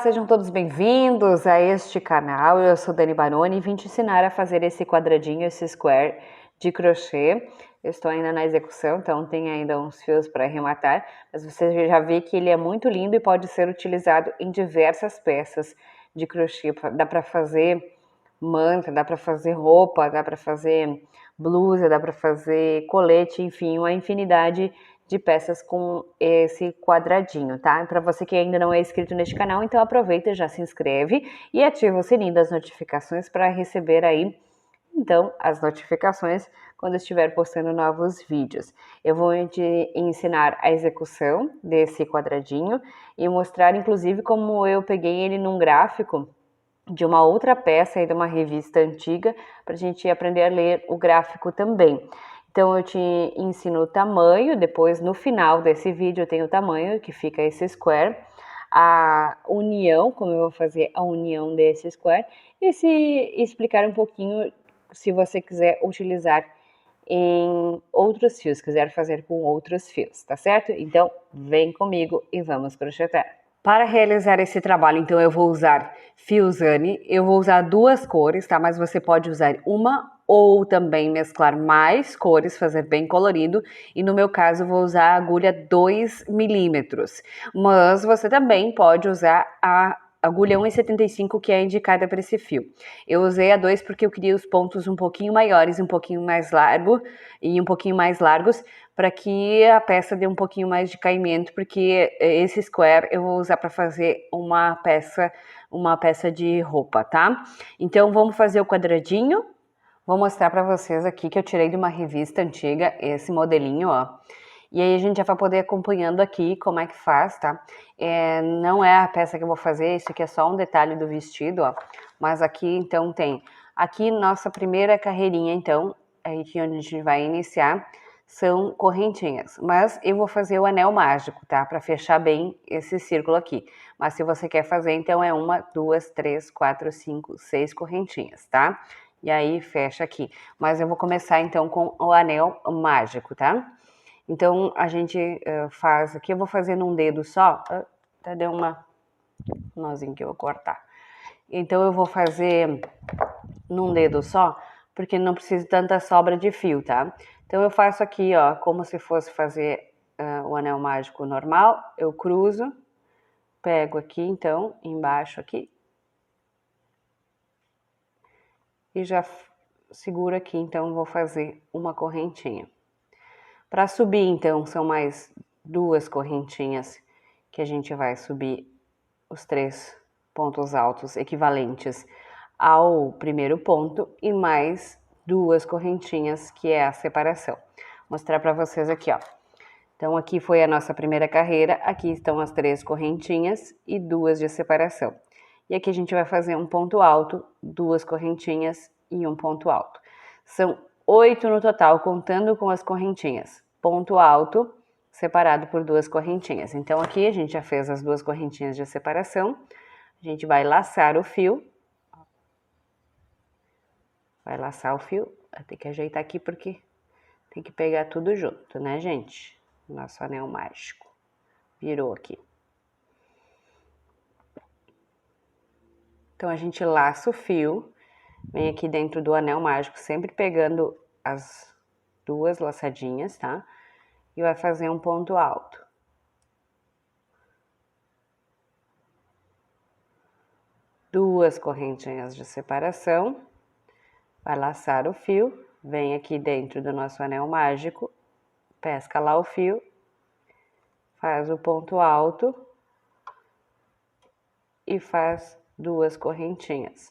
sejam todos bem-vindos a este canal. Eu sou Dani Baroni e vim te ensinar a fazer esse quadradinho, esse square de crochê. Eu estou ainda na execução, então tem ainda uns fios para arrematar, mas você já vê que ele é muito lindo e pode ser utilizado em diversas peças de crochê. Dá para fazer manta, dá para fazer roupa, dá para fazer blusa, dá para fazer colete, enfim, uma infinidade de peças com esse quadradinho, tá? Para você que ainda não é inscrito neste canal, então aproveita, já se inscreve e ativa o sininho das notificações para receber aí, então, as notificações quando estiver postando novos vídeos. Eu vou te ensinar a execução desse quadradinho e mostrar, inclusive, como eu peguei ele num gráfico de uma outra peça aí de uma revista antiga, para a gente aprender a ler o gráfico também. Então eu te ensino o tamanho, depois no final desse vídeo eu tenho o tamanho que fica esse square, a união, como eu vou fazer a união desse square, e se explicar um pouquinho se você quiser utilizar em outros fios, quiser fazer com outros fios, tá certo? Então vem comigo e vamos crochetar. Para realizar esse trabalho, então, eu vou usar fio Zane, eu vou usar duas cores, tá? Mas você pode usar uma ou também mesclar mais cores, fazer bem colorido. E no meu caso, eu vou usar a agulha 2 milímetros. Mas você também pode usar a agulha 1,75, que é indicada para esse fio. Eu usei a 2 porque eu queria os pontos um pouquinho maiores, um pouquinho mais largo e um pouquinho mais largos, para que a peça dê um pouquinho mais de caimento, porque esse square eu vou usar para fazer uma peça de roupa, tá? Então vamos fazer o quadradinho. Vou mostrar para vocês aqui que eu tirei de uma revista antiga esse modelinho, ó. E aí a gente já vai poder acompanhando aqui como é que faz, tá? Não é a peça que eu vou fazer, isso aqui é só um detalhe do vestido, ó. Mas aqui então tem, aqui nossa primeira carreirinha, então, aqui onde a gente vai iniciar, são correntinhas, mas eu vou fazer o anel mágico, tá? Para fechar bem esse círculo aqui. Mas se você quer fazer, então é 1, 2, 3, 4, 5, 6 correntinhas, tá? E aí fecha aqui. Mas eu vou começar então com o anel mágico, tá? Então a gente faz aqui, eu vou fazer num dedo só, até deu um nozinho que eu vou cortar. Então eu vou fazer num dedo só, porque não precisa de tanta sobra de fio, tá? Então eu faço aqui, ó, como se fosse fazer o anel mágico normal, eu cruzo, pego aqui então, embaixo aqui, e já seguro aqui, então vou fazer uma correntinha. Para subir, então, são mais 2 correntinhas que a gente vai subir os 3 pontos altos equivalentes ao primeiro ponto e mais 2 correntinhas, que é a separação. Vou mostrar para vocês aqui, ó. Então, aqui foi a nossa primeira carreira, aqui estão as 3 correntinhas e 2 de separação. E aqui a gente vai fazer um ponto alto, 2 correntinhas e um ponto alto. São 8 no total, contando com as correntinhas. Ponto alto, separado por 2 correntinhas. Então, aqui a gente já fez as 2 correntinhas de separação. A gente vai laçar o fio. Vai laçar o fio. Vai ter que ajeitar aqui porque tem que pegar tudo junto, né, gente? Nosso anel mágico. Virou aqui. Então, a gente laça o fio, vem aqui dentro do anel mágico, sempre pegando as 2 laçadinhas, tá? E vai fazer um ponto alto. Duas correntinhas de separação, vai laçar o fio, vem aqui dentro do nosso anel mágico, pesca lá o fio, faz o ponto alto e faz 2 correntinhas.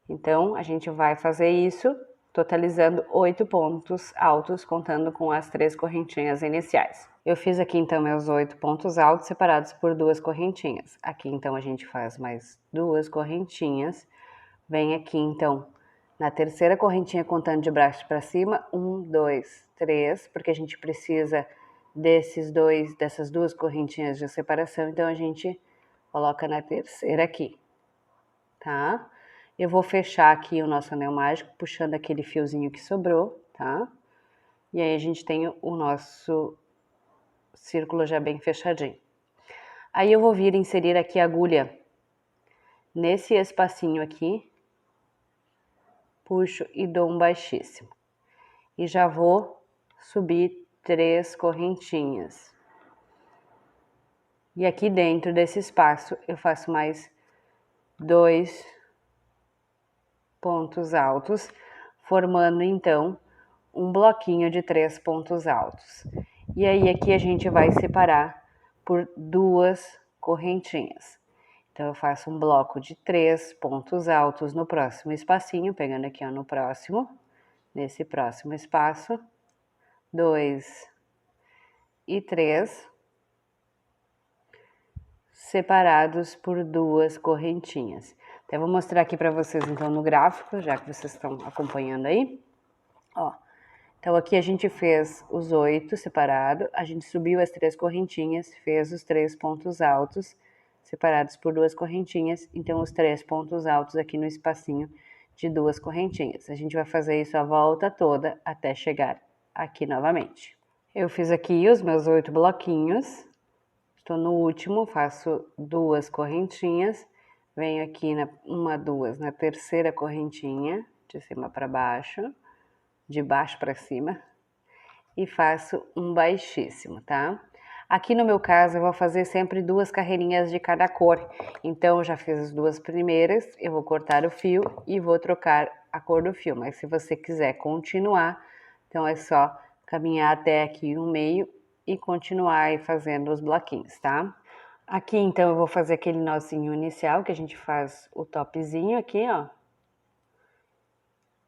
Então, a gente vai fazer isso totalizando 8 pontos altos, contando com as 3 correntinhas iniciais. Eu fiz aqui, então, meus 8 pontos altos separados por 2 correntinhas. Aqui, então, a gente faz mais 2 correntinhas. Vem aqui, então, na terceira correntinha, contando de baixo para cima, 1, 2, 3, porque a gente precisa dessas 2 correntinhas de separação, então a gente coloca na terceira aqui, tá? Eu vou fechar aqui o nosso anel mágico, puxando aquele fiozinho que sobrou, tá? E aí a gente tem o nosso círculo já bem fechadinho. Aí eu vou vir inserir aqui a agulha nesse espacinho aqui, puxo e dou um baixíssimo. E já vou subir 3 correntinhas. E aqui dentro desse espaço eu faço mais 2 pontos altos, formando então um bloquinho de 3 pontos altos. E aí aqui a gente vai separar por 2 correntinhas. Então eu faço um bloco de 3 pontos altos no próximo espacinho, pegando aqui ó, no próximo, nesse próximo espaço, 2 e 3, separados por 2 correntinhas. Até vou mostrar aqui para vocês então no gráfico, já que vocês estão acompanhando aí. Ó, então aqui a gente fez os 8 separados, a gente subiu as 3 correntinhas, fez os 3 pontos altos, separados por 2 correntinhas, então os 3 pontos altos aqui no espacinho de 2 correntinhas. A gente vai fazer isso a volta toda até chegar aqui novamente. Eu fiz aqui os meus 8 bloquinhos, estou no último, faço 2 correntinhas, venho aqui duas na terceira correntinha, de cima para baixo, de baixo para cima, e faço um baixíssimo, tá? Aqui no meu caso eu vou fazer sempre 2 carreirinhas de cada cor, então eu já fiz as 2 primeiras, eu vou cortar o fio e vou trocar a cor do fio, mas se você quiser continuar, então é só caminhar até aqui o meio e continuar aí fazendo os bloquinhos, tá? Aqui então eu vou fazer aquele nozinho inicial que a gente faz o topzinho aqui, ó,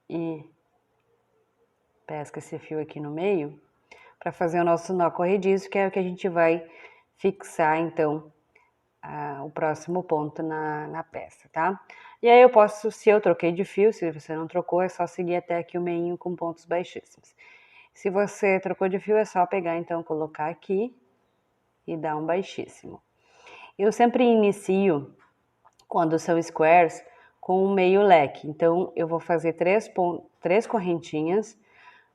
e pesca esse fio aqui no meio, para fazer o nosso nó corrediço, que é o que a gente vai fixar, então, o próximo ponto na peça, tá? E aí eu posso, se eu troquei de fio, se você não trocou, é só seguir até aqui o meinho com pontos baixíssimos. Se você trocou de fio, é só pegar, então, colocar aqui e dar um baixíssimo. Eu sempre inicio, quando são squares, com um meio leque. Então, eu vou fazer 3 correntinhas,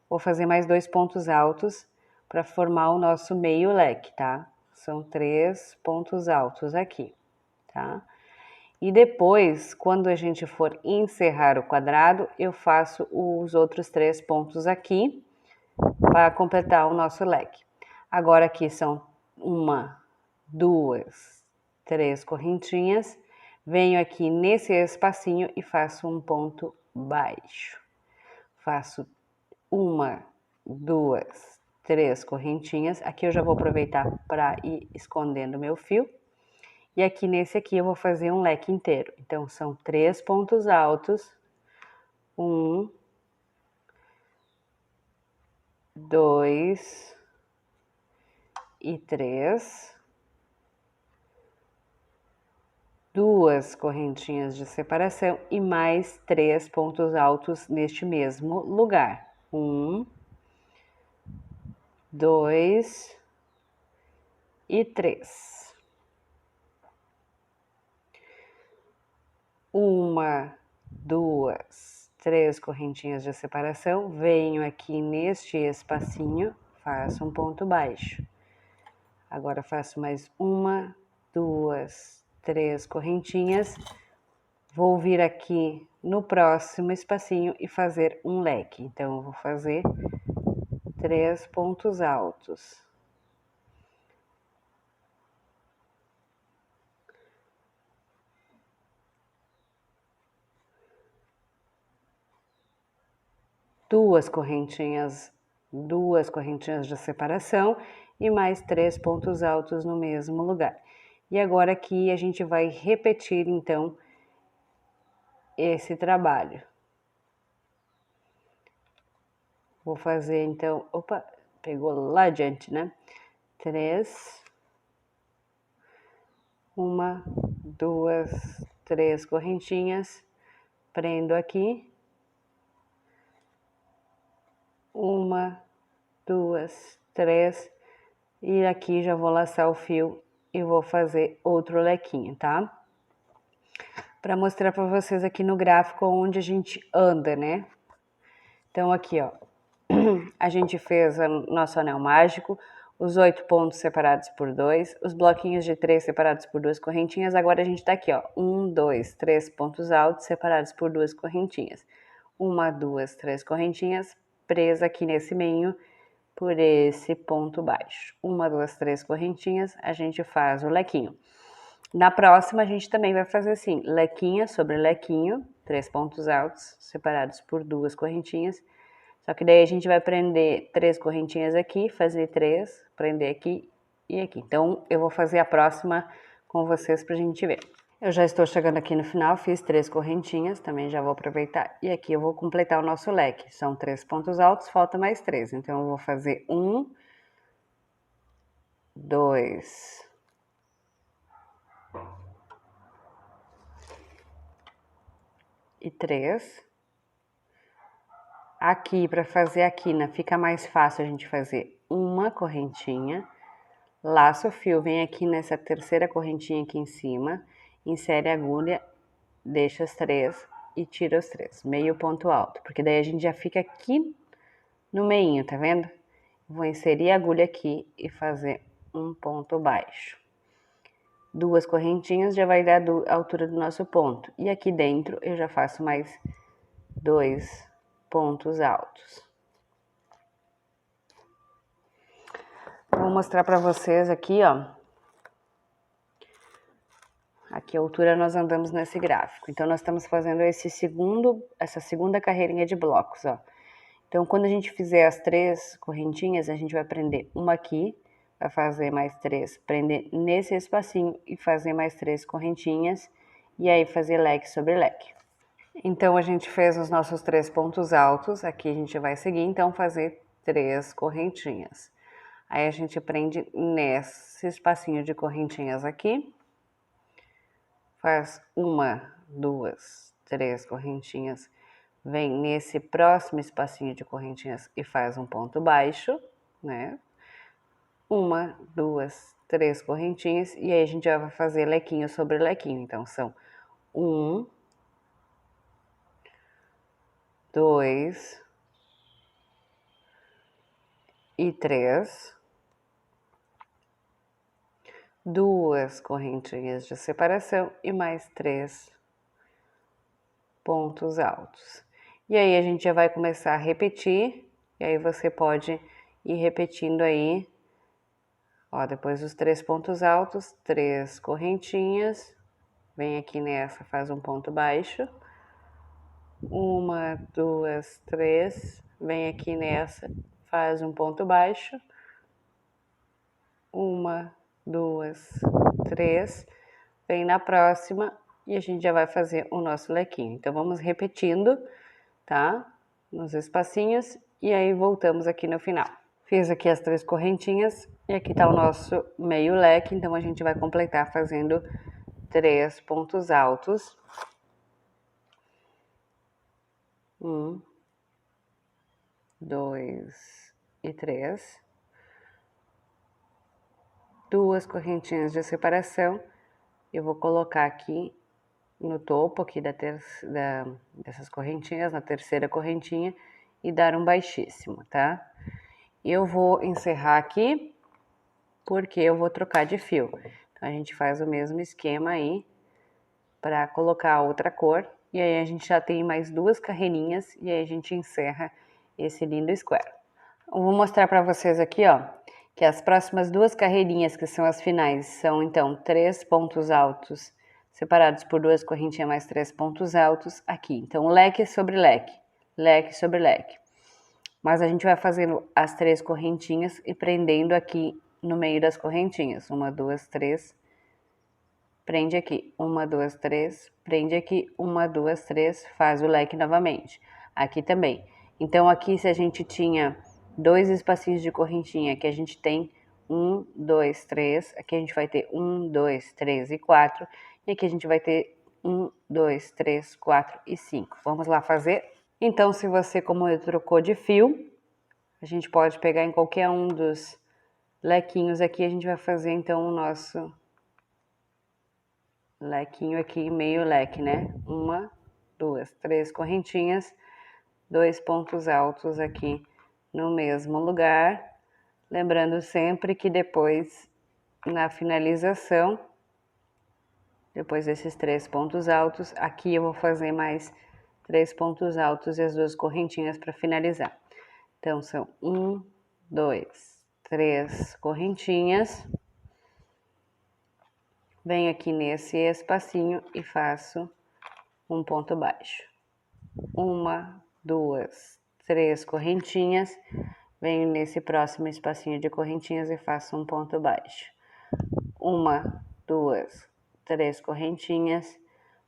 vou fazer mais 2 pontos altos para formar o nosso meio leque, tá? São 3 pontos altos aqui, tá? E depois, quando a gente for encerrar o quadrado, eu faço os outros 3 pontos aqui para completar o nosso leque. Agora aqui são 1, 2, 3 correntinhas. Venho aqui nesse espacinho e faço um ponto baixo. Faço 1, 2, 3 correntinhas. Aqui eu já vou aproveitar para ir escondendo meu fio. E aqui nesse aqui eu vou fazer um leque inteiro. Então, são 3 pontos altos. 1, 2 e 3. 2 correntinhas de separação e mais 3 pontos altos neste mesmo lugar. 1, 2 e 3. 1, 2, 3 correntinhas de separação, venho aqui neste espacinho, faço um ponto baixo. Agora faço mais 1, 2, 3 correntinhas, vou vir aqui no próximo espacinho e fazer um leque. Então, eu vou fazer 3 pontos altos. Duas correntinhas de separação e mais 3 pontos altos no mesmo lugar. E agora aqui a gente vai repetir, então, esse trabalho. Vou fazer, então, opa, pegou lá adiante, né? 3, 1, 2, 3 correntinhas, prendo aqui. 1, 2, 3, e aqui já vou laçar o fio e vou fazer outro lequinho, tá? Para mostrar para vocês aqui no gráfico onde a gente anda, né? Então aqui, ó, a gente fez o nosso anel mágico, os 8 pontos separados por 2, os bloquinhos de 3 separados por 2 correntinhas. Agora a gente tá aqui, ó, 1, 2, 3 pontos altos separados por 2 correntinhas. 1, 2, 3 correntinhas, presa aqui nesse meio por esse ponto baixo. 1, 2, 3 correntinhas, a gente faz o lequinho. Na próxima, a gente também vai fazer assim, lequinha sobre lequinho, 3 pontos altos separados por 2 correntinhas. Só que daí a gente vai prender 3 correntinhas aqui, fazer 3, prender aqui e aqui. Então, eu vou fazer a próxima com vocês pra gente ver. Eu já estou chegando aqui no final, fiz 3 correntinhas, também já vou aproveitar. E aqui eu vou completar o nosso leque. São 3 pontos altos, falta mais 3. Então, eu vou fazer 1, 2, e 3. Aqui, para fazer a quina, fica mais fácil a gente fazer uma correntinha, laça o fio, vem aqui nessa terceira correntinha aqui em cima, insere a agulha, deixa as 3 e tira os 3, meio ponto alto, porque daí a gente já fica aqui no meinho, tá vendo? Vou inserir a agulha aqui e fazer um ponto baixo. 2 correntinhas já vai dar a altura do nosso ponto. E aqui dentro eu já faço mais 2 pontos altos. Vou mostrar para vocês aqui, ó. Aqui a altura nós andamos nesse gráfico. Então, nós estamos fazendo essa segunda carreirinha de blocos, ó. Então, quando a gente fizer as 3 correntinhas, a gente vai prender uma aqui, vai fazer mais 3, prender nesse espacinho e fazer mais 3 correntinhas, e aí fazer leque sobre leque. Então, a gente fez os nossos 3 pontos altos, aqui a gente vai seguir, então, fazer 3 correntinhas. Aí, a gente prende nesse espacinho de correntinhas aqui, faz 1, 2, 3 correntinhas, vem nesse próximo espacinho de correntinhas e faz um ponto baixo, né? 1, 2, 3 correntinhas, e aí a gente já vai fazer lequinho sobre lequinho. Então, são 1, 2 e 3, 2 correntinhas de separação e mais 3 pontos altos. E aí a gente já vai começar a repetir, e aí você pode ir repetindo aí, ó, depois dos 3 pontos altos, 3 correntinhas, vem aqui nessa, faz um ponto baixo, 1, 2, 3, vem aqui nessa, faz um ponto baixo, 1, 2, 3, vem na próxima e a gente já vai fazer o nosso lequinho. Então, vamos repetindo, tá? Nos espacinhos e aí voltamos aqui no final. Fiz aqui as 3 correntinhas e aqui tá o nosso meio leque, então a gente vai completar fazendo 3 pontos altos. 1, 2 e 3. 2 correntinhas de separação. Eu vou colocar aqui no topo aqui dessas correntinhas, na terceira correntinha, e dar um baixíssimo, tá? Eu vou encerrar aqui, porque eu vou trocar de fio. Então, a gente faz o mesmo esquema aí, para colocar outra cor, e aí a gente já tem mais 2 carreirinhas, e aí a gente encerra esse lindo square. Eu vou mostrar para vocês aqui, ó, que as próximas 2 carreirinhas, que são as finais, são então 3 pontos altos separados por 2 correntinhas mais 3 pontos altos aqui. Então, leque sobre leque, leque sobre leque. Mas a gente vai fazendo as 3 correntinhas e prendendo aqui no meio das correntinhas. 1, 2, 3, prende aqui. 1, 2, 3, prende aqui. 1, 2, 3, faz o leque novamente. Aqui também. Então, aqui se a gente tinha 2 espacinhos de correntinha, aqui a gente tem 1, 2, 3, aqui a gente vai ter 1, 2, 3 e 4, e aqui a gente vai ter 1, 2, 3, 4 e 5. Vamos lá fazer? Então, se você, como eu, trocou de fio, a gente pode pegar em qualquer um dos lequinhos aqui, a gente vai fazer então o nosso lequinho aqui, meio leque, né? 1, 2, 3 correntinhas, 2 pontos altos aqui no mesmo lugar, Lembrando sempre que depois, na finalização, depois desses 3 pontos altos, aqui eu vou fazer mais 3 pontos altos e as 2 correntinhas para finalizar. Então, são 1, 2, 3 correntinhas. Venho aqui nesse espacinho e faço um ponto baixo. 1, 2, 3 correntinhas. Venho nesse próximo espacinho de correntinhas e faço um ponto baixo. 1, 2, 3 correntinhas.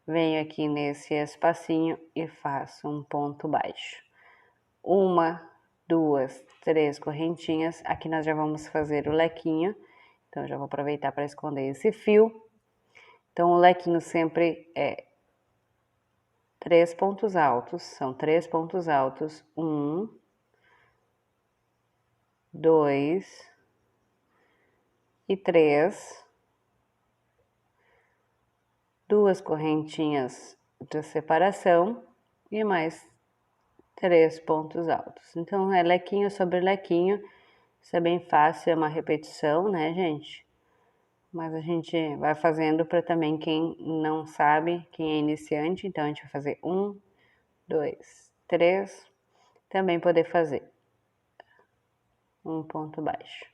Venho aqui nesse espacinho e faço um ponto baixo. 1, 2, 3 correntinhas. Aqui nós já vamos fazer o lequinho. Então, eu já vou aproveitar para esconder esse fio. Então, o lequinho sempre é 3 pontos altos. São 3 pontos altos. 1, 2 e 3. 2 correntinhas de separação e mais 3 pontos altos. Então, é lequinho sobre lequinho. Isso é bem fácil, é uma repetição, né, gente? Mas a gente vai fazendo para também quem não sabe, quem é iniciante. Então, a gente vai fazer 1, 2, 3. Também poder fazer um ponto baixo.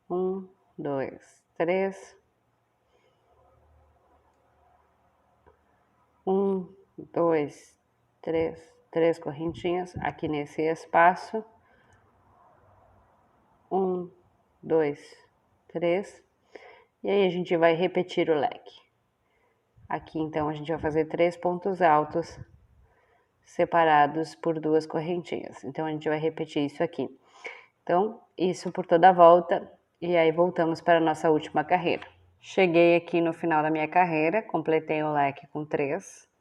1, 2, 3. 1, 2, 3. 3 correntinhas aqui nesse espaço. 1, 2, 3. E aí a gente vai repetir o leque. Aqui então a gente vai fazer 3 pontos altos separados por 2 correntinhas. Então a gente vai repetir isso aqui. Então, isso por toda a volta e aí voltamos para a nossa última carreira. Cheguei aqui no final da minha carreira, completei o leque com 3.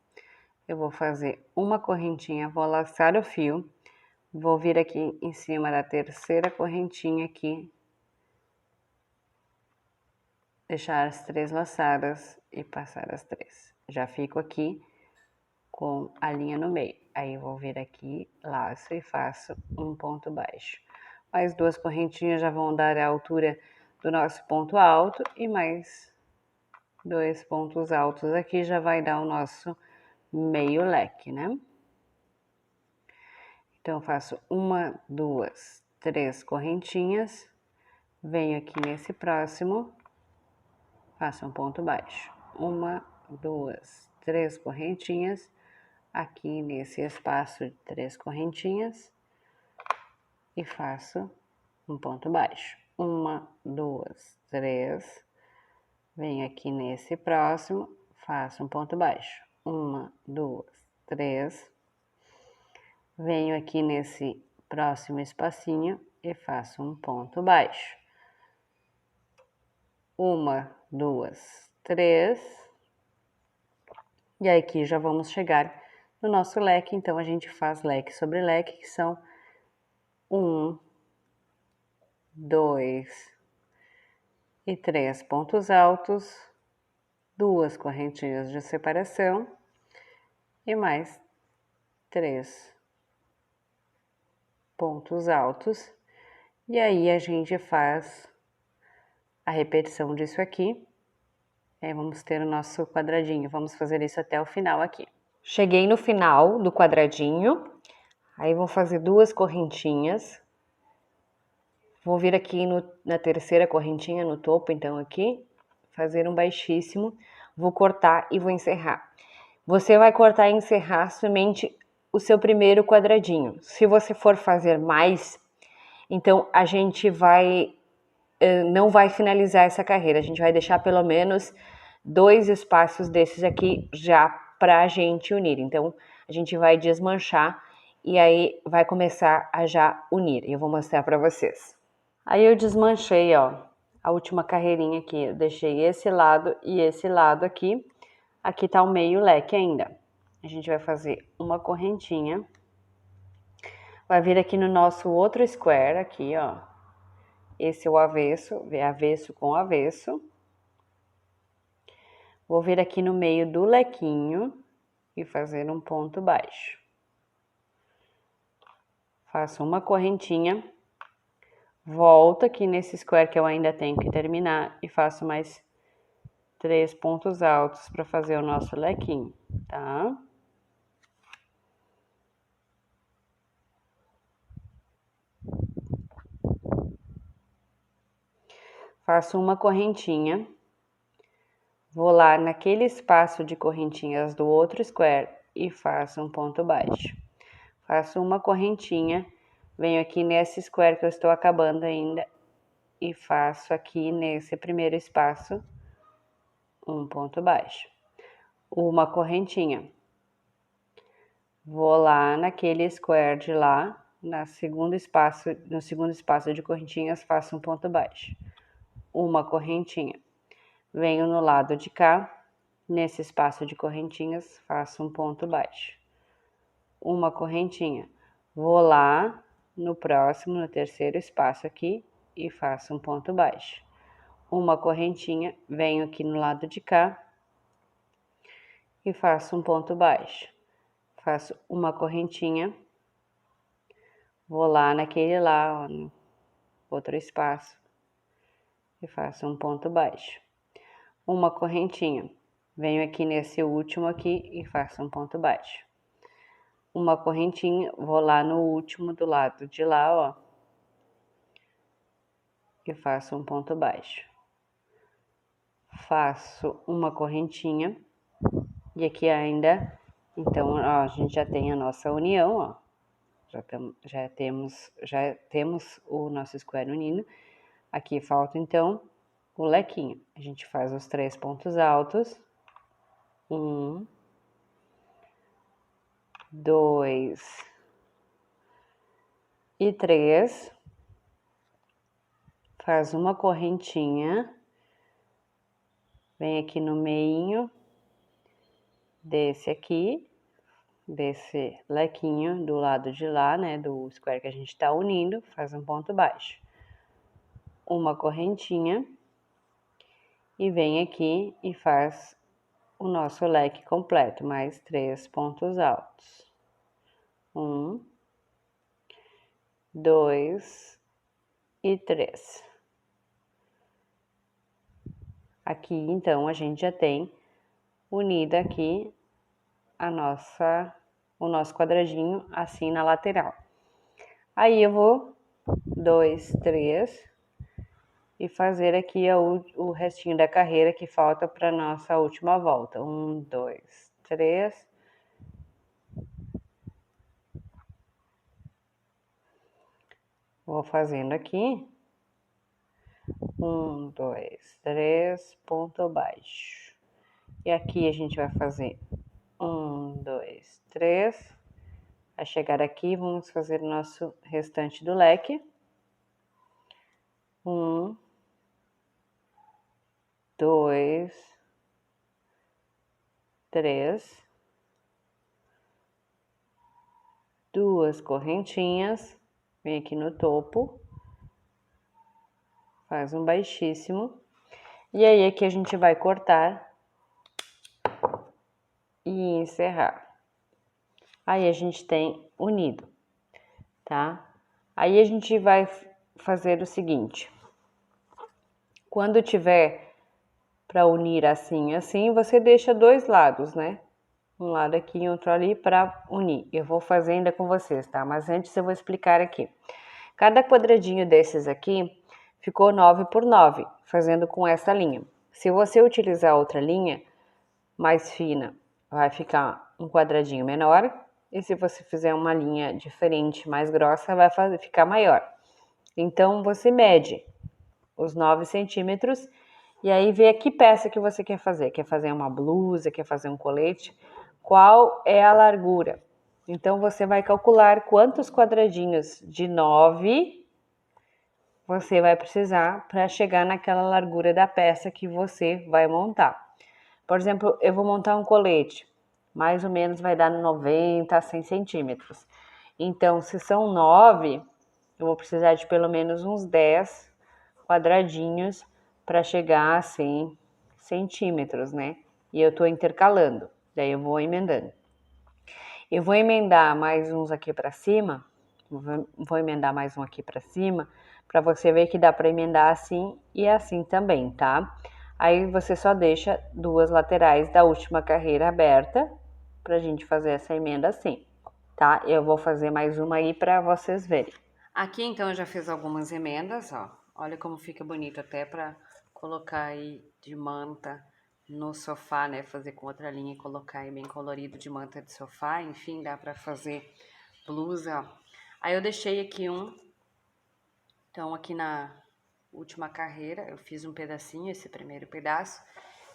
Eu vou fazer uma correntinha, vou laçar o fio, vou vir aqui em cima da terceira correntinha aqui, deixar as 3 laçadas e passar as 3. Já fico aqui com a linha no meio. Aí eu vou vir aqui, laço e faço um ponto baixo. Mais 2 correntinhas já vão dar a altura do nosso ponto alto e mais 2 pontos altos aqui já vai dar o nosso meio leque, né? Então, eu faço 1, 2, 3 correntinhas, venho aqui nesse próximo, faço um ponto baixo. 1, 2, 3 correntinhas, aqui nesse espaço de 3 correntinhas e faço um ponto baixo. 1, 2, 3, venho aqui nesse próximo, faço um ponto baixo. 1, 2, 3, venho aqui nesse próximo espacinho e faço um ponto baixo. 1, 2, 3. E aqui já vamos chegar no nosso leque, então a gente faz leque sobre leque, que são 1, 2 e 3 pontos altos, 2 correntinhas de separação e mais 3 pontos altos. E aí a gente faz a repetição disso aqui. E aí vamos ter o nosso quadradinho. Vamos fazer isso até o final aqui. Cheguei no final do quadradinho. Aí vou fazer 2 correntinhas. Vou vir aqui na terceira correntinha, no topo, então aqui, fazer um baixíssimo. Vou cortar e vou encerrar. Você vai cortar e encerrar somente o seu primeiro quadradinho. Se você for fazer mais, então a gente não vai finalizar essa carreira. A gente vai deixar pelo menos 2 espaços desses aqui já para a gente unir. Então, a gente vai desmanchar e aí vai começar a já unir. Eu vou mostrar para vocês. Aí eu desmanchei, ó, a última carreirinha aqui. Eu deixei esse lado e esse lado aqui. Aqui tá o meio leque ainda. A gente vai fazer uma correntinha. Vai vir aqui no nosso outro square, aqui, ó. Esse é o avesso, avesso com avesso. Vou vir aqui no meio do lequinho e fazer um ponto baixo. Faço uma correntinha, Volto aqui nesse square que eu ainda tenho que terminar e faço mais 3 pontos altos para fazer o nosso lequinho, tá? Faço uma correntinha, vou lá naquele espaço de correntinhas do outro square e faço um ponto baixo. Faço uma correntinha, venho aqui nesse square que eu estou acabando ainda e faço aqui nesse primeiro espaço um ponto baixo. Uma correntinha. Vou lá naquele square de lá, no segundo espaço de correntinhas, faço um ponto baixo. Uma correntinha. Venho no lado de cá, nesse espaço de correntinhas, faço um ponto baixo. Uma correntinha. Vou lá no próximo, no terceiro espaço aqui e faço um ponto baixo. Uma correntinha, venho aqui no lado de cá e faço um ponto baixo. Faço uma correntinha, vou lá naquele lá, ó, no outro espaço e faço um ponto baixo. Uma correntinha, venho aqui nesse último aqui e faço um ponto baixo. Uma correntinha, vou lá no último do lado de lá, ó, e faço um ponto baixo. Faço uma correntinha e aqui ainda, então, ó, a gente já tem a nossa união, ó, já temos o nosso square unido. Aqui falta então o lequinho. A gente faz os 3 pontos altos. 1, 2 e 3. Faz uma correntinha. Vem aqui no meinho desse aqui, desse lequinho do lado de lá, né, do square que a gente tá unindo, faz um ponto baixo. Uma correntinha e vem aqui e faz o nosso leque completo, mais 3 pontos altos. 1, 2 e 3. Aqui, então, a gente já tem unida aqui o nosso quadradinho assim na lateral. Aí eu vou 2, 3 e fazer aqui o restinho da carreira que falta para nossa última volta. 1, 2, 3. Vou fazendo aqui. 1, 2, 3, ponto baixo. E aqui a gente vai fazer 1, 2, 3. Vai chegar aqui, vamos fazer o nosso restante do leque. 1, 2, 3. 2 correntinhas. Vem aqui no topo. Faz um baixíssimo. E aí aqui a gente vai cortar e encerrar. Aí a gente tem unido, tá? Aí a gente vai fazer o seguinte. Quando tiver para unir assim e assim, você deixa 2 lados, né? Um lado aqui e outro ali para unir. Eu vou fazer ainda com vocês, tá? Mas antes eu vou explicar aqui. Cada quadradinho desses aqui ficou 9 por 9, fazendo com essa linha. Se você utilizar outra linha mais fina, vai ficar um quadradinho menor. E se você fizer uma linha diferente, mais grossa, vai ficar maior. Então, você mede os 9 centímetros e aí vê que peça que você quer fazer. Quer fazer uma blusa, quer fazer um colete? Qual é a largura? Então, você vai calcular quantos quadradinhos de 9 você vai precisar para chegar naquela largura da peça que você vai montar. Por exemplo, eu vou montar um colete, mais ou menos vai dar 90 a 100 centímetros. Então, se são 9, eu vou precisar de pelo menos uns 10 quadradinhos para chegar a 100 centímetros, né? E eu tô intercalando, daí eu vou emendando. Eu vou emendar mais uns aqui para cima, vou emendar mais um aqui para cima, para você ver que dá para emendar assim e assim também, tá? Aí você só deixa 2 laterais da última carreira aberta pra gente fazer essa emenda assim, tá? Eu vou fazer mais uma aí para vocês verem. Aqui então eu já fiz algumas emendas, ó. Olha como fica bonito até para colocar aí de manta no sofá, né? Fazer com outra linha e colocar aí bem colorido de manta de sofá. Enfim, dá para fazer blusa, ó. Aí eu deixei aqui então aqui na última carreira eu fiz um pedacinho, esse primeiro pedaço.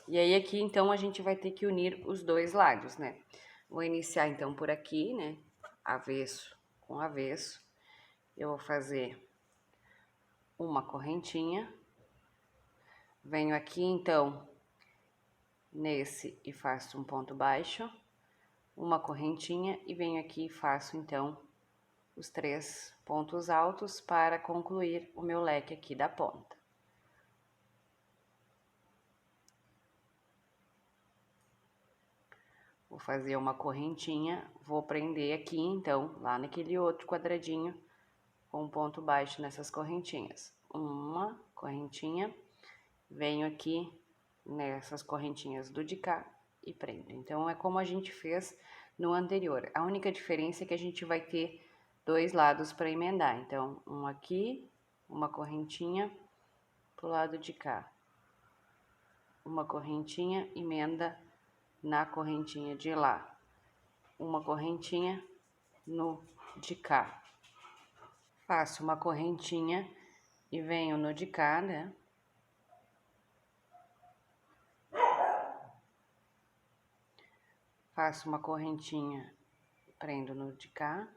E aí aqui então a gente vai ter que unir os dois lados, né? Vou iniciar então por aqui, né? Avesso com avesso. Eu vou fazer uma correntinha. Venho aqui então nesse e faço um ponto baixo, uma correntinha e venho aqui e faço então os 3 pontos altos para concluir o meu leque aqui da ponta. Vou fazer uma correntinha, vou prender aqui então, lá naquele outro quadradinho, com um ponto baixo nessas correntinhas. Uma correntinha, venho aqui nessas correntinhas do de cá e prendo. Então, é como a gente fez no anterior. A única diferença é que a gente vai ter 2 lados para emendar. Então, um aqui, uma correntinha pro lado de cá. Uma correntinha, emenda na correntinha de lá. Uma correntinha no de cá. Faço uma correntinha e venho no de cá, né? Faço uma correntinha, prendo no de cá.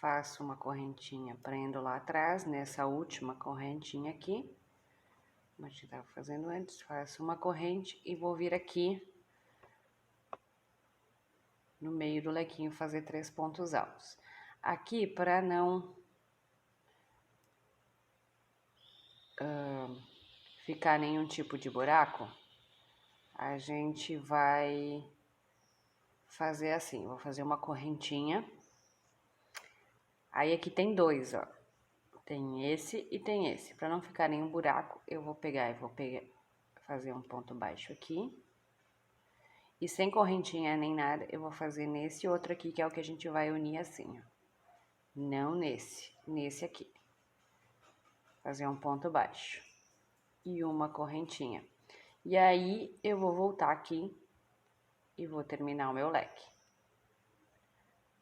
Faço uma correntinha, prendo lá atrás, nessa última correntinha aqui. Como a gente estava fazendo antes, faço uma corrente e vou vir aqui no meio do lequinho fazer 3 pontos altos. Aqui, para não ficar nenhum tipo de buraco, a gente vai fazer assim, vou fazer uma correntinha. Aí aqui tem 2, ó. Tem esse e tem esse. Para não ficar nenhum buraco, eu vou pegar e fazer um ponto baixo aqui. E sem correntinha nem nada, eu vou fazer nesse outro aqui, que é o que a gente vai unir assim, ó. Não nesse aqui. Fazer um ponto baixo. E uma correntinha. E aí, eu vou voltar aqui e vou terminar o meu leque.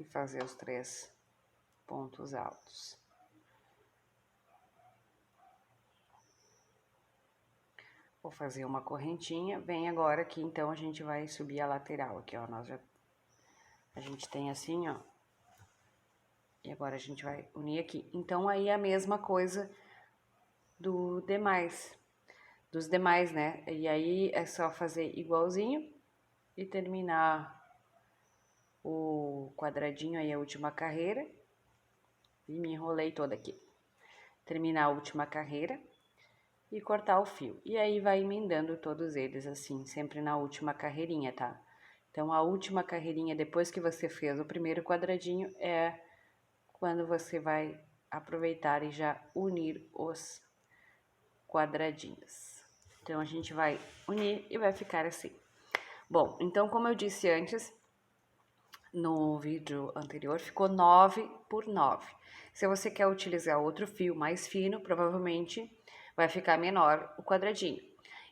E fazer os 3 pontos altos. Vou fazer uma correntinha, vem agora aqui, então, a gente vai subir a lateral aqui, ó, a gente tem assim, ó, e agora a gente vai unir aqui. Então, aí é a mesma coisa dos demais, né, e aí é só fazer igualzinho e terminar o quadradinho aí, a última carreira, e me enrolei toda aqui. Terminar a última carreira e cortar o fio. E aí vai emendando todos eles assim, sempre na última carreirinha, tá? Então, a última carreirinha, depois que você fez o primeiro quadradinho, é quando você vai aproveitar e já unir os quadradinhos. Então, a gente vai unir e vai ficar assim. Bom, então, como eu disse antes, no vídeo anterior, ficou 9 por 9. Se você quer utilizar outro fio mais fino, provavelmente vai ficar menor o quadradinho.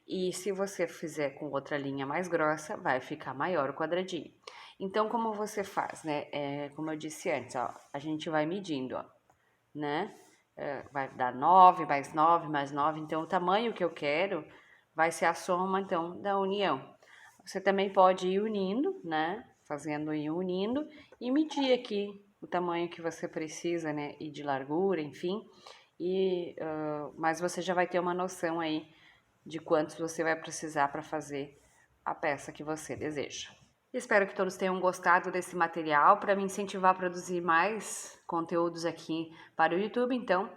E se você fizer com outra linha mais grossa, vai ficar maior o quadradinho. Então, como você faz, né? Como eu disse antes, ó, a gente vai medindo, ó, né? Vai dar 9, mais 9, mais 9. Então, o tamanho que eu quero vai ser a soma, então, da união. Você também pode ir unindo, né? Fazendo e unindo e medir aqui o tamanho que você precisa, né? E de largura, enfim. Mas você já vai ter uma noção aí de quantos você vai precisar para fazer a peça que você deseja. Espero que todos tenham gostado desse material para me incentivar a produzir mais conteúdos aqui para o YouTube. Então,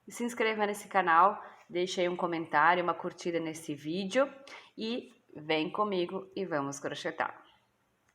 se inscreva nesse canal, deixe aí um comentário, uma curtida nesse vídeo e vem comigo e vamos crochetar.